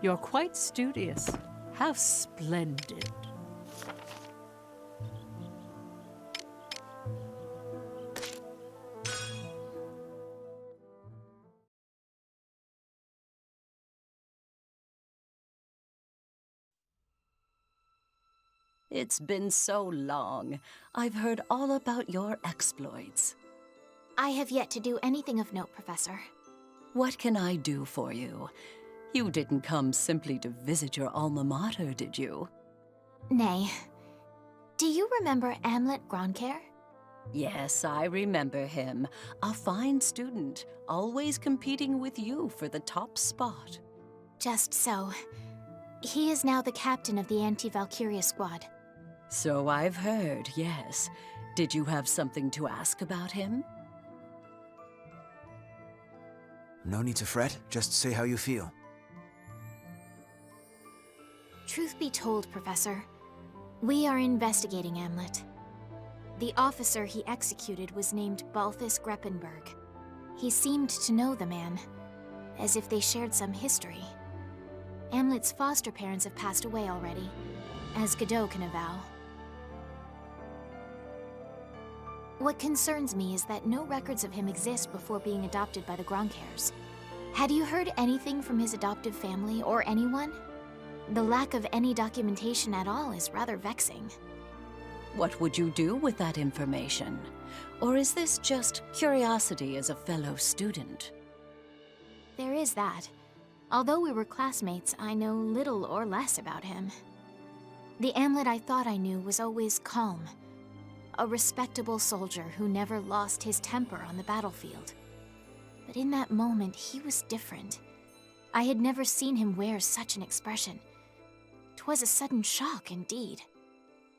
You're quite studious. How splendid. It's been so long. I've heard all about your exploits. I have yet to do anything of note, Professor. What can I do for you? You didn't come simply to visit your alma mater, did you? Nay. Do you remember Amlet Gronkaer? Yes, I remember him. A fine student, always competing with you for the top spot. Just so. He is now the captain of the anti-Valkyria squad. So I've heard, yes. Did you have something to ask about him? No need to fret, just say how you feel. Truth be told, Professor, we are investigating Amlet. The officer he executed was named Balthus Greppenberg. He seemed to know the man, as if they shared some history. Amlet's foster parents have passed away already, as Godot can avow. What concerns me is that no records of him exist before being adopted by the Gronkaers. Had you heard anything from his adoptive family or anyone? The lack of any documentation at all is rather vexing. What would you do with that information? Or is this just curiosity as a fellow student? There is that. Although we were classmates, I know little or less about him. The Amlet I thought I knew was always calm. A respectable soldier who never lost his temper on the battlefield. But in that moment, he was different. I had never seen him wear such an expression. 'Twas a sudden shock, indeed.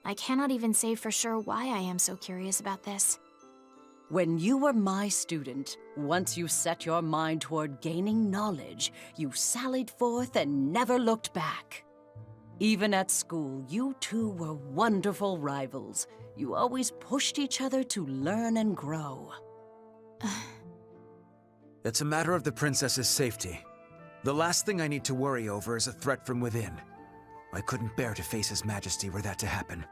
I cannot even say for sure why I am so curious about this. When you were my student, once you set your mind toward gaining knowledge, you sallied forth and never looked back. Even at school, you two were wonderful rivals. You always pushed each other to learn and grow. It's a matter of the princess's safety. The last thing I need to worry over is a threat from within. I couldn't bear to face His Majesty were that to happen.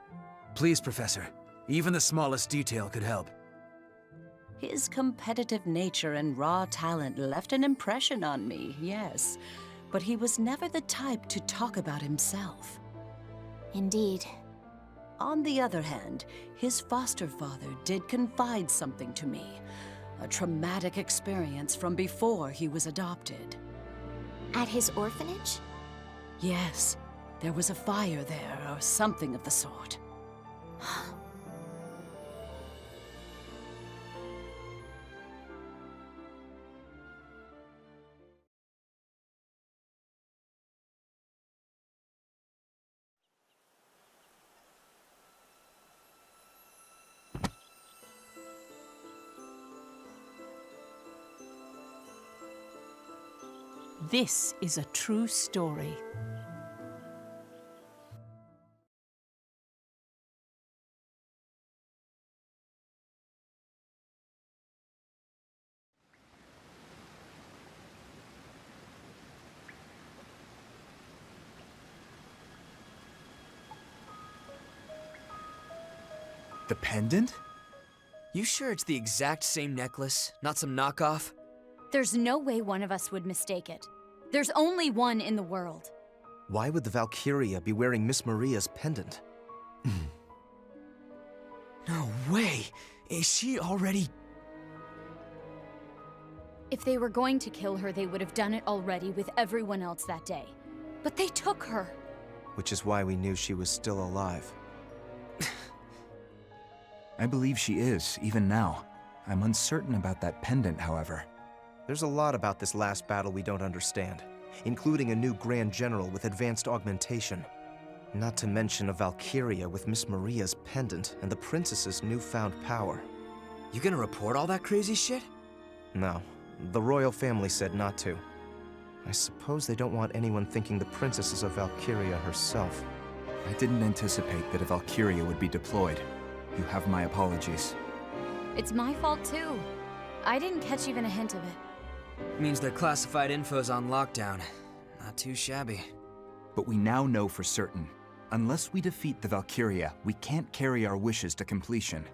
Please, Professor, even the smallest detail could help. His competitive nature and raw talent left an impression on me, yes. But he was never the type to talk about himself. Indeed. On the other hand, his foster father did confide something to me. A traumatic experience from before he was adopted. At his orphanage? Yes, there was a fire there, or something of the sort. This is a true story. The pendant? You sure it's the exact same necklace, not some knockoff? There's no way one of us would mistake it. There's only one in the world. Why would the Valkyria be wearing Miss Maria's pendant? No way! Is she already... If they were going to kill her, they would have done it already with everyone else that day. But they took her. Which is why we knew she was still alive. I believe she is, even now. I'm uncertain about that pendant, however. There's a lot about this last battle we don't understand, including a new Grand General with advanced augmentation. Not to mention a Valkyria with Miss Maria's pendant and the princess's newfound power. You gonna report all that crazy shit? No, the royal family said not to. I suppose they don't want anyone thinking the princess is a Valkyria herself. I didn't anticipate that a Valkyria would be deployed. You have my apologies. It's my fault too. I didn't catch even a hint of it. Means their classified info's on lockdown. Not too shabby. But we now know for certain, unless we defeat the Valkyria, we can't carry our wishes to completion.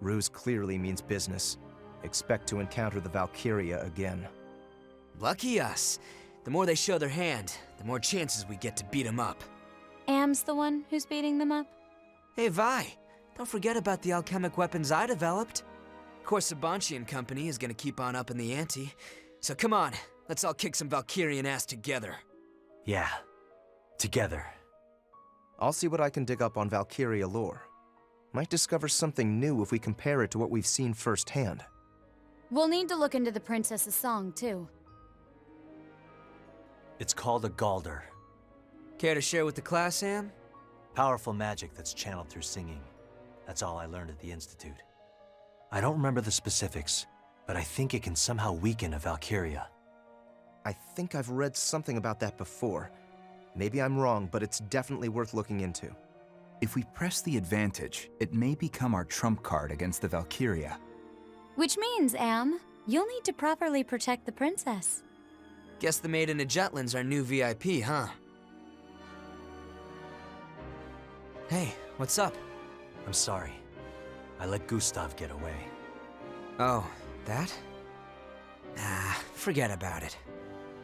Ruse clearly means business. Expect to encounter the Valkyria again. Lucky us. The more they show their hand, the more chances we get to beat them up. Am's the one who's beating them up? Hey, Vi, don't forget about the alchemic weapons I developed. Of course, Sabanchi and company is gonna keep on upping the ante. So come on, let's all kick some Valkyrian ass together. Yeah, together. I'll see what I can dig up on Valkyria lore. Might discover something new if we compare it to what we've seen firsthand. We'll need to look into the princess's song, too. It's called a Galder. Care to share with the class, Am? Powerful magic that's channeled through singing. That's all I learned at the Institute. I don't remember the specifics, but I think it can somehow weaken a Valkyria. I think I've read something about that before. Maybe I'm wrong, but it's definitely worth looking into. If we press the advantage, it may become our trump card against the Valkyria. Which means, Am, you'll need to properly protect the princess. Guess the Maiden of Jutland's our new VIP, huh? Hey, what's up? I'm sorry. I let Gustav get away. Oh, that? Ah, forget about it.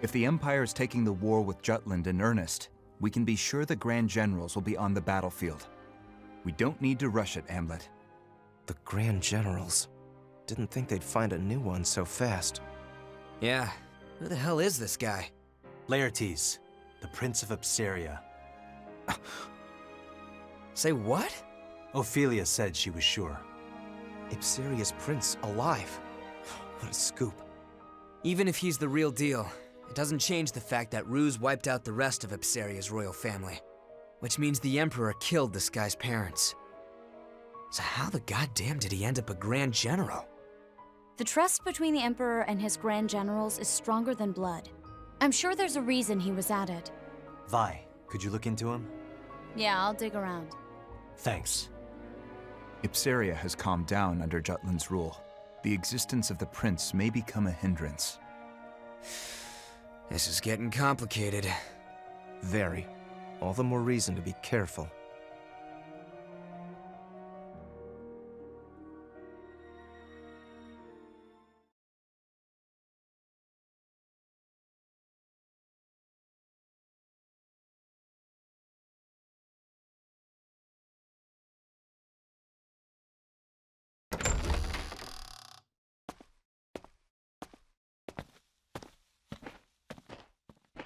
If the Empire is taking the war with Jutland in earnest, we can be sure the Grand Generals will be on the battlefield. We don't need to rush it, Amlet. The Grand Generals. Didn't think they'd find a new one so fast. Yeah, who the hell is this guy? Laertes, the Prince of Ipsaria. Say what? Ophelia said she was sure. Ipsaria's prince alive. What a scoop. Even if he's the real deal, it doesn't change the fact that Ruse wiped out the rest of Ipsaria's royal family. Which means the Emperor killed this guy's parents. So how the goddamn did he end up a Grand General? The trust between the Emperor and his Grand Generals is stronger than blood. I'm sure there's a reason he was at it. Vi, could you look into him? Yeah, I'll dig around. Thanks. Ipsaria has calmed down under Jutland's rule. The existence of the prince may become a hindrance. This is getting complicated. Very. All the more reason to be careful.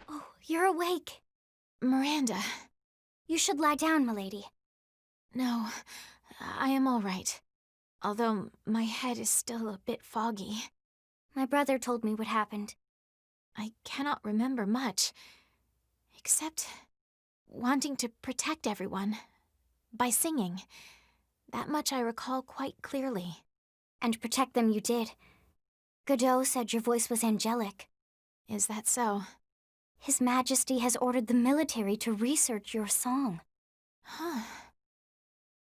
Oh, you're awake. Miranda. You should lie down, milady. No, I am all right. Although my head is still a bit foggy. My brother told me what happened. I cannot remember much, except wanting to protect everyone by singing. That much I recall quite clearly. And protect them you did. Godot said your voice was angelic. Is that so? His Majesty has ordered the military to research your song. Huh.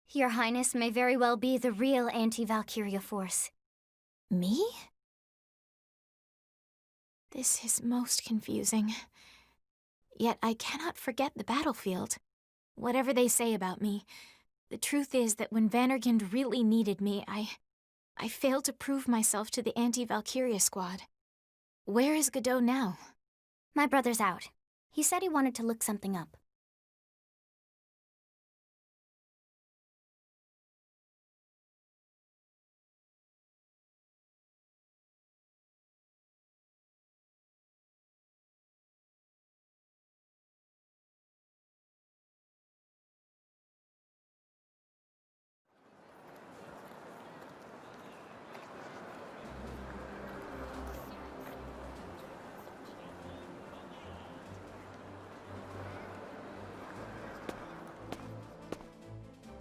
Your Highness may very well be the real anti-Valkyria force. Me? This is most confusing. Yet I cannot forget the battlefield. Whatever they say about me, the truth is that when Vanderkind really needed me, I failed to prove myself to the anti-Valkyria squad. Where is Godot now? My brother's out. He said he wanted to look something up.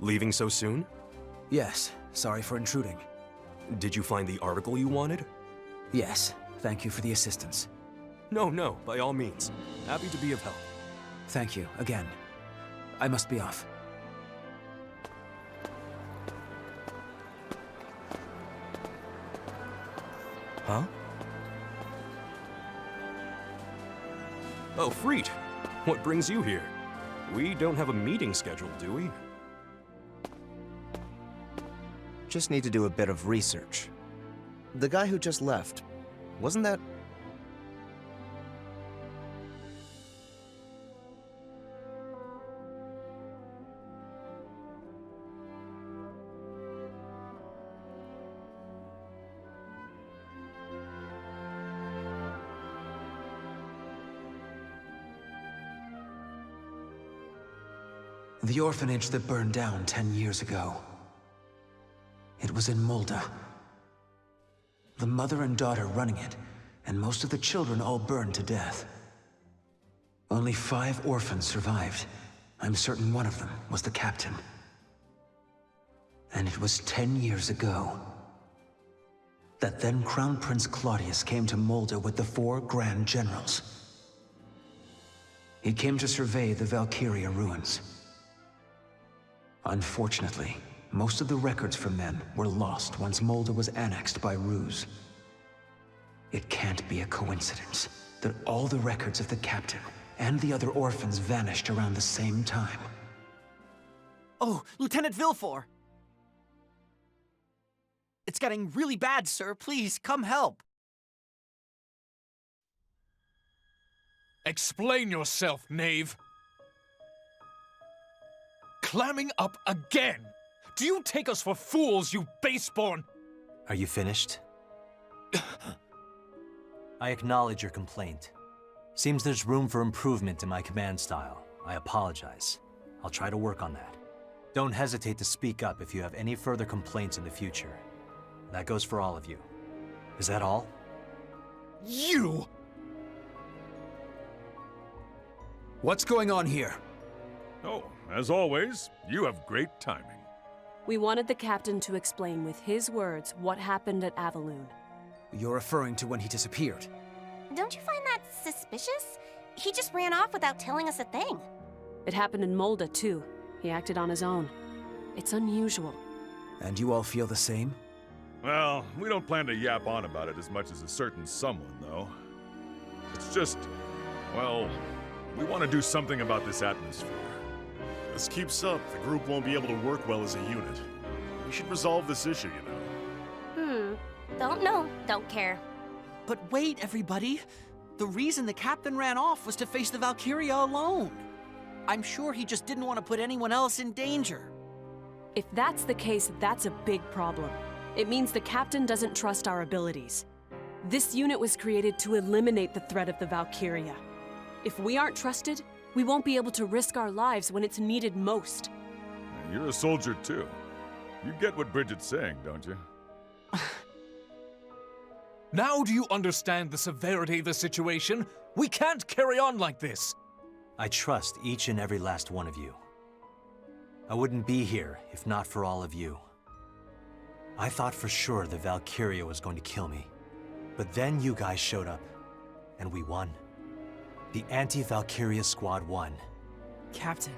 Leaving so soon? Yes, sorry for intruding. Did you find the article you wanted? Yes, thank you for the assistance. No, by all means. Happy to be of help. Thank you, again. I must be off. Huh? Oh, Freet. What brings you here? We don't have a meeting scheduled, do we? Just need to do a bit of research. The guy who just left, wasn't that... The orphanage that burned down 10 years ago. It was in Molda. The mother and daughter running it, and most of the children all burned to death. Only 5 orphans survived. I'm certain one of them was the captain. And it was 10 years ago that then Crown Prince Claudius came to Molda with the 4 Grand Generals. He came to survey the Valkyria ruins. Unfortunately, most of the records from then were lost once Molda was annexed by Ruse. It can't be a coincidence that all the records of the captain and the other orphans vanished around the same time. Oh, Lieutenant Villefort! It's getting really bad, sir. Please, come help. Explain yourself, knave. Clamming up again! Do you take us for fools, you baseborn? Are you finished? I acknowledge your complaint. Seems there's room for improvement in my command style. I apologize. I'll try to work on that. Don't hesitate to speak up if you have any further complaints in the future. That goes for all of you. Is that all? You! What's going on here? Oh, as always, you have great timing. We wanted the captain to explain with his words what happened at Avaloon. You're referring to when he disappeared. Don't you find that suspicious? He just ran off without telling us a thing. It happened in Molda, too. He acted on his own. It's unusual. And you all feel the same? Well, we don't plan to yap on about it as much as a certain someone, though. It's just, well, we want to do something about this atmosphere. If this keeps up, the group won't be able to work well as a unit. We should resolve this issue, you know. Don't know, don't care. But wait, everybody. The reason the captain ran off was to face the Valkyria alone. I'm sure he just didn't want to put anyone else in danger. If that's the case, that's a big problem. It means the captain doesn't trust our abilities. This unit was created to eliminate the threat of the Valkyria. If we aren't trusted, we won't be able to risk our lives when it's needed most. You're a soldier, too. You get what Bridget's saying, don't you? Now do you understand the severity of the situation? We can't carry on like this! I trust each and every last one of you. I wouldn't be here if not for all of you. I thought for sure the Valkyria was going to kill me. But then you guys showed up, and we won. The anti-Valkyria squad won. Captain.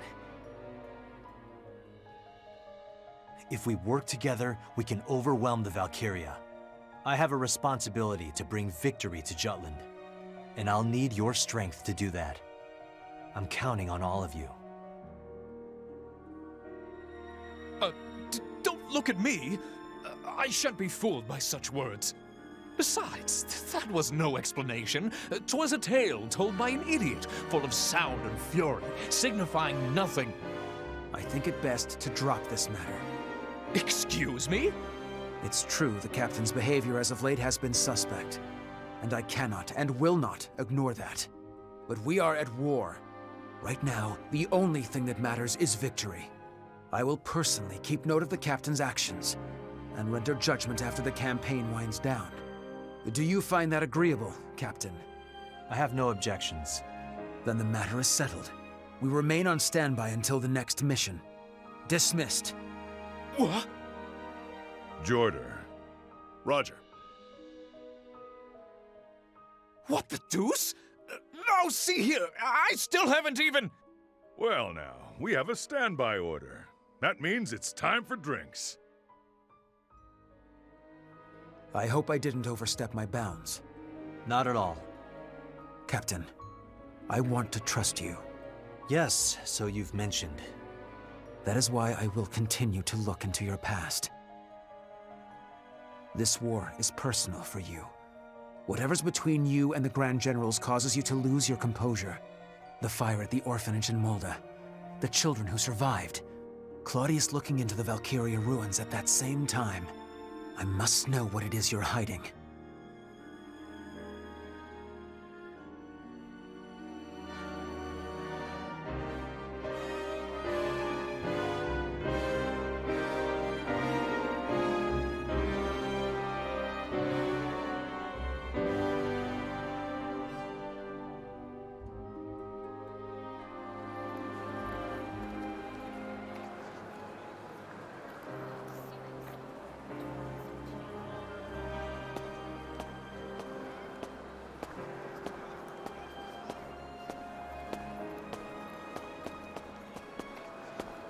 If we work together, we can overwhelm the Valkyria. I have a responsibility to bring victory to Jutland, and I'll need your strength to do that. I'm counting on all of you. Don't look at me! I shan't be fooled by such words. Besides, that was no explanation. 'Twas a tale told by an idiot, full of sound and fury, signifying nothing. I think it best to drop this matter. Excuse me? It's true the captain's behavior as of late has been suspect, and I cannot and will not ignore that. But we are at war. Right now, the only thing that matters is victory. I will personally keep note of the captain's actions, and render judgment after the campaign winds down. Do you find that agreeable, Captain? I have no objections. Then the matter is settled. We remain on standby until the next mission. Dismissed. What? Jorder. Roger. What the deuce? Now see here, I still haven't even... Well now, we have a standby order. That means it's time for drinks. I hope I didn't overstep my bounds. Not at all. Captain, I want to trust you. Yes, so you've mentioned. That is why I will continue to look into your past. This war is personal for you. Whatever's between you and the Grand Generals causes you to lose your composure. The fire at the orphanage in Molda. The children who survived. Claudius looking into the Valkyria ruins at that same time. I must know what it is you're hiding.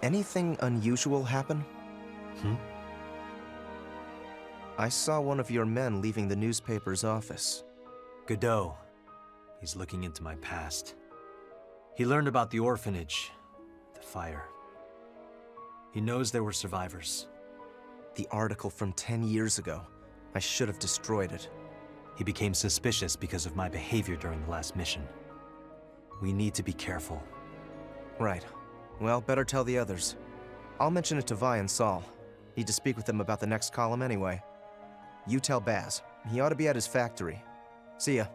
Anything unusual happen? I saw one of your men leaving the newspaper's office. Godot. He's looking into my past. He learned about the orphanage, the fire. He knows there were survivors. The article from 10 years ago. I should have destroyed it. He became suspicious because of my behavior during the last mission. We need to be careful. Right. Well, better tell the others. I'll mention it to Vi and Saul. Need to speak with them about the next column anyway. You tell Baz. He ought to be at his factory. See ya.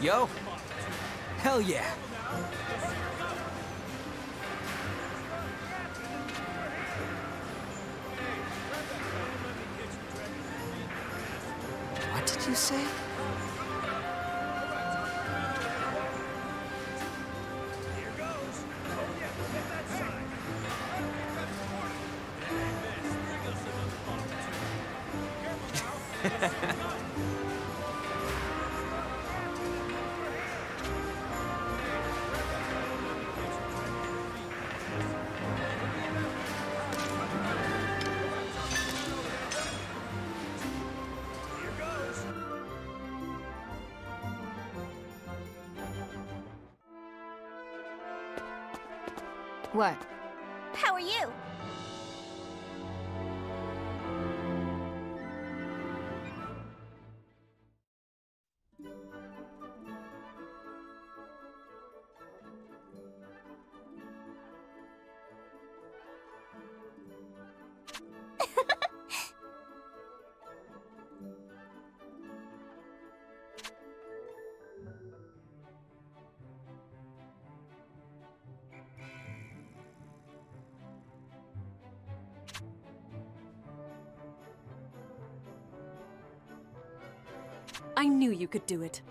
Yo! Hell yeah! What did you say? What? How are you? I knew you could do it.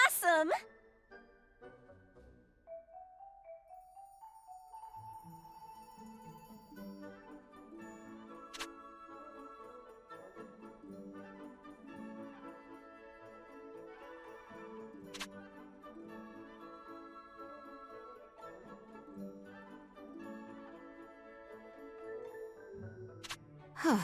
Awesome! Huh?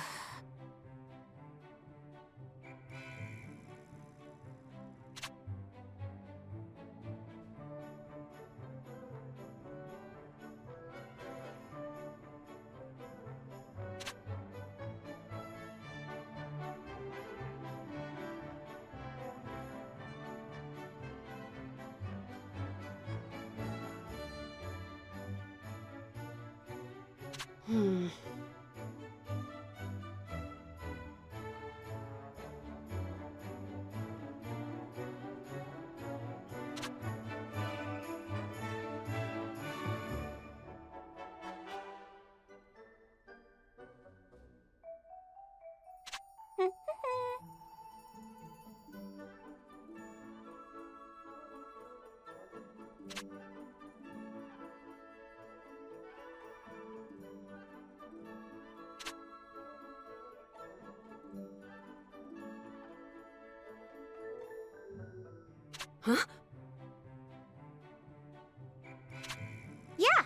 Yeah.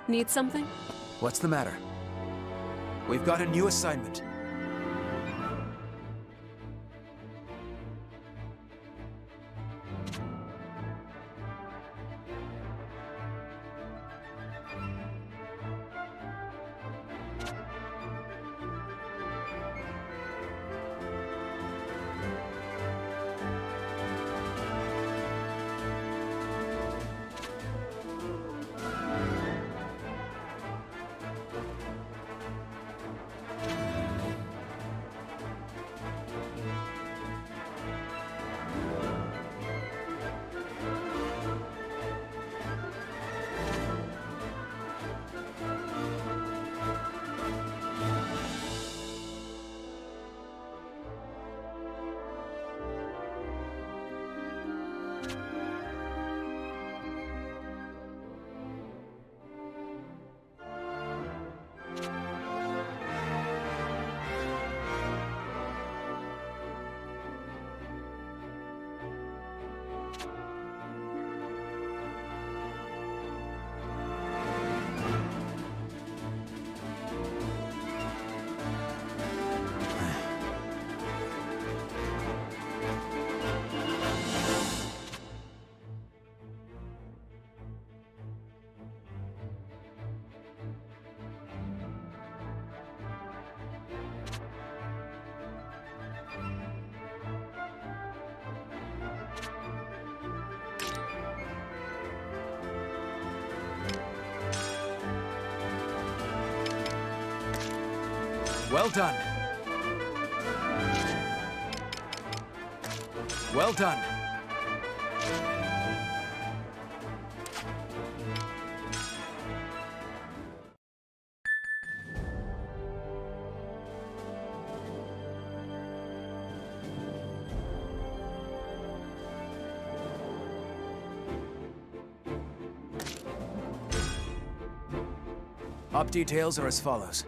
Need something? What's the matter? We've got a new assignment. Well done. Well done. Op details are as follows.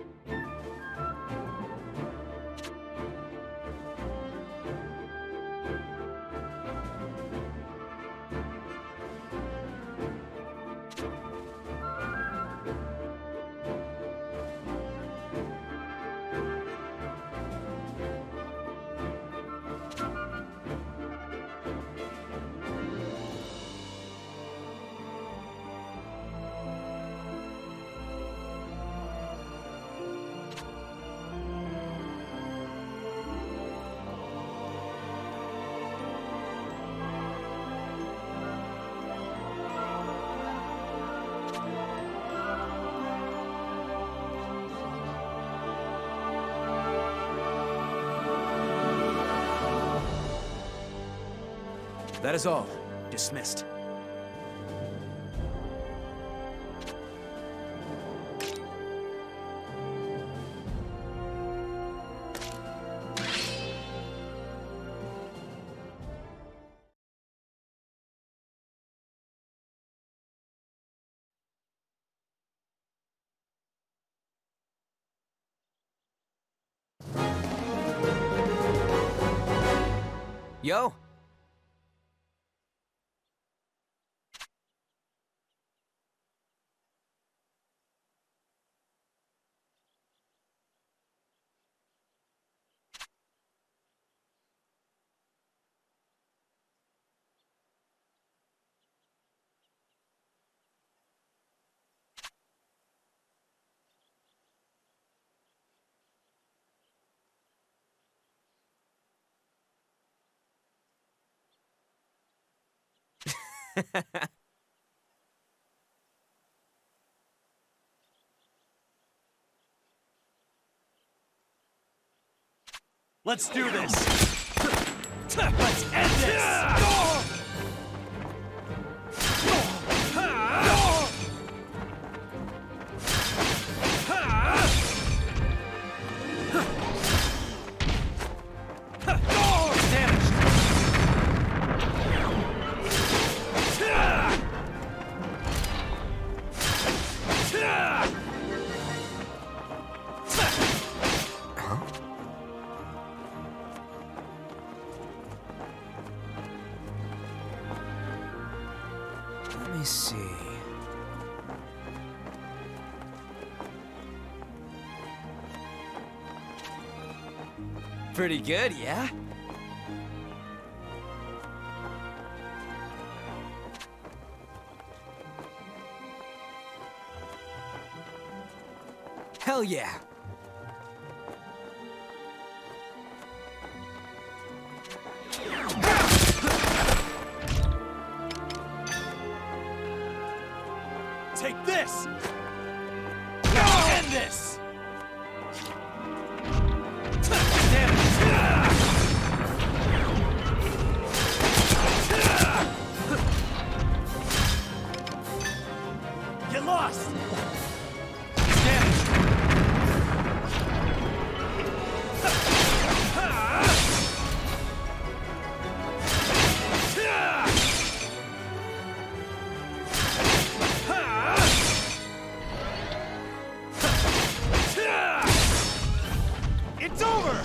That is all. Dismissed. Yo! Let's do this! Let's end this! Let me see. Pretty good, yeah? Hell yeah! Take this! End this! Get lost! It's over!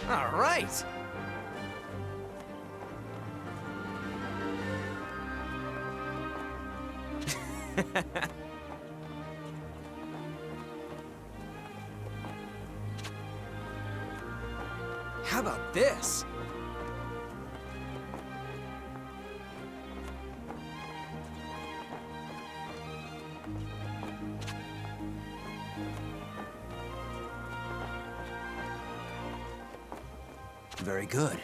All right! How about this? Very good.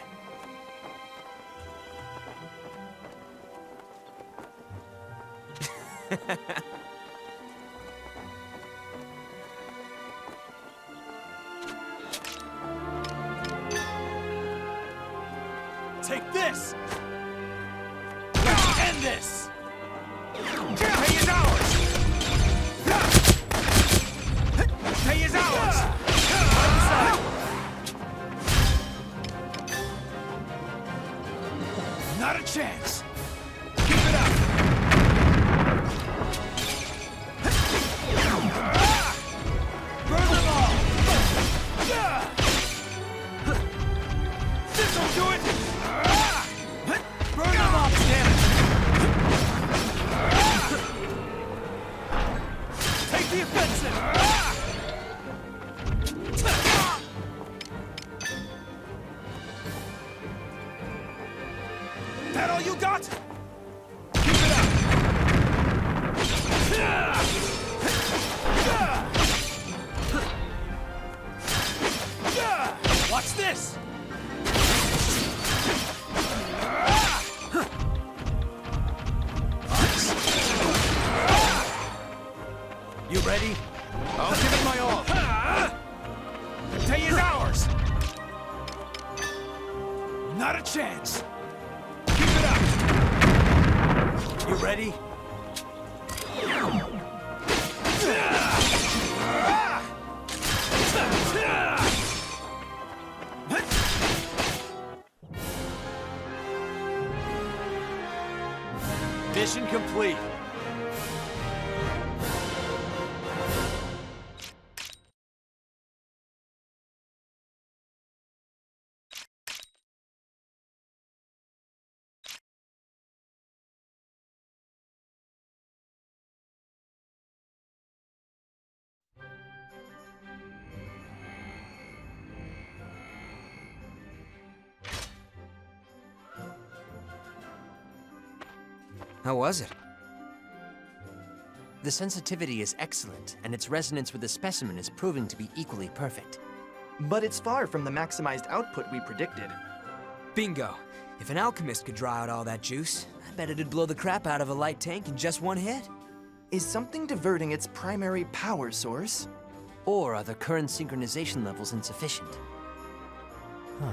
Take this! Let's end this! Pay is ours! Pay is ours! Not a chance! Keep it up! Burn them all! This'll do it! Burn them all, damn it! Take the offensive! That all you got? Keep it up! Watch this! chance! Keep it up! You ready? Mission complete. How was it? The sensitivity is excellent, and its resonance with the specimen is proving to be equally perfect. But it's far from the maximized output we predicted. Bingo! If an alchemist could draw out all that juice, I bet it'd blow the crap out of a light tank in just one hit. Is something diverting its primary power source? Or are the current synchronization levels insufficient? Huh.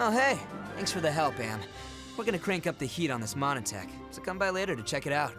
Oh, hey! Thanks for the help, Am. We're gonna crank up the heat on this monotech, so come by later to check it out.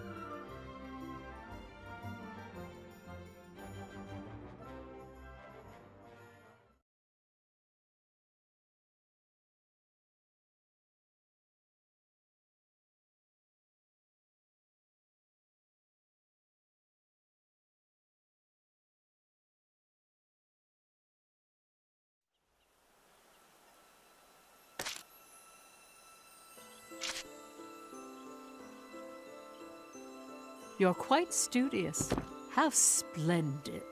You're quite studious. How splendid.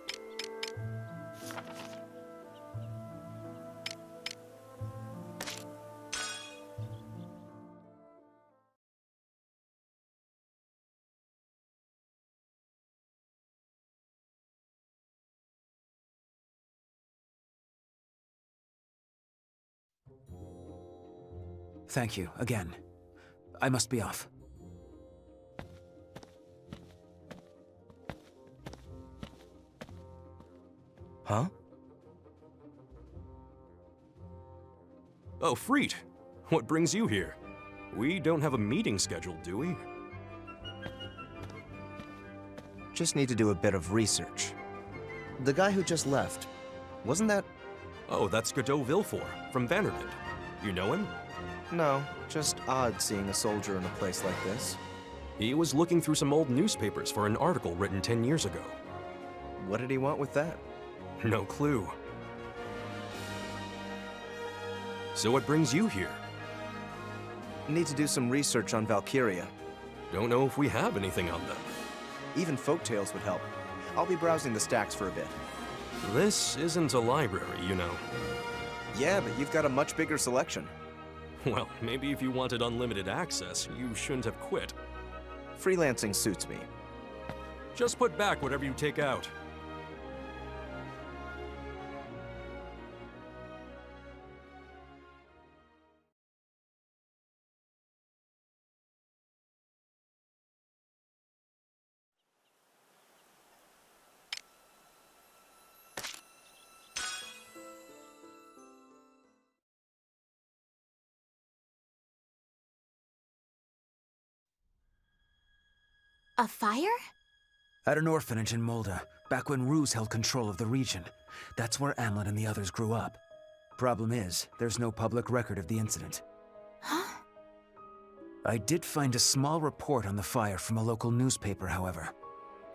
Thank you, again. I must be off. Huh? Oh, Freet. What brings you here? We don't have a meeting scheduled, do we? Just need to do a bit of research. The guy who just left, wasn't that... Oh, that's Godot Villefort, from Vanderbilt. You know him? No, just odd seeing a soldier in a place like this. He was looking through some old newspapers for an article written 10 years ago. What did he want with that? No clue. So what brings you here? Need to do some research on Valkyria. Don't know if we have anything on them. Even folktales would help. I'll be browsing the stacks for a bit. This isn't a library, you know. Yeah, but you've got a much bigger selection. Well, maybe if you wanted unlimited access, you shouldn't have quit. Freelancing suits me. Just put back whatever you take out. A fire? At an orphanage in Molda, back when Ruse held control of the region. That's where Amlet and the others grew up. Problem is, there's no public record of the incident. Huh? I did find a small report on the fire from a local newspaper, however.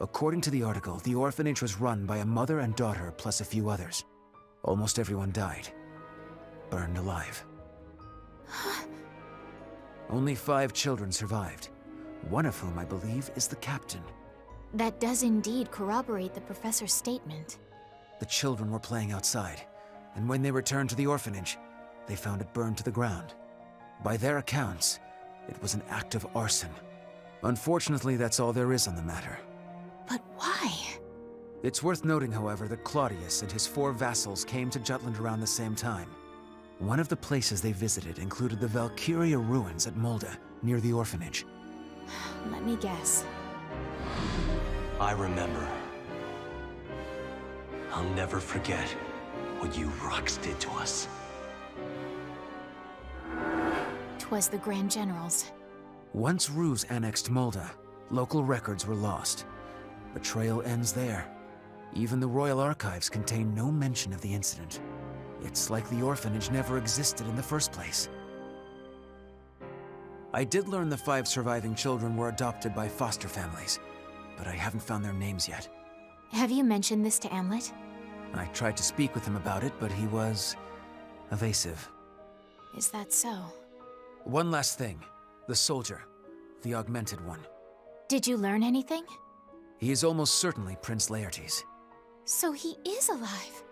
According to the article, the orphanage was run by a mother and daughter plus a few others. Almost everyone died. Burned alive. Only 5 children survived. One of whom, I believe, is the captain. That does indeed corroborate the professor's statement. The children were playing outside, and when they returned to the orphanage, they found it burned to the ground. By their accounts, it was an act of arson. Unfortunately, that's all there is on the matter. But why? It's worth noting, however, that Claudius and his 4 vassals came to Jutland around the same time. One of the places they visited included the Valkyria ruins at Molda, near the orphanage. Let me guess. I remember. I'll never forget what you Rocks did to us. 'Twas the Grand Generals. Once Ruse annexed Molda, local records were lost. The trail ends there. Even the Royal Archives contain no mention of the incident. It's like the orphanage never existed in the first place. I did learn the 5 surviving children were adopted by foster families, but I haven't found their names yet. Have you mentioned this to Amlet? I tried to speak with him about it, but he was evasive. Is that so? One last thing. The soldier. The augmented one. Did you learn anything? He is almost certainly Prince Laertes. So he is alive.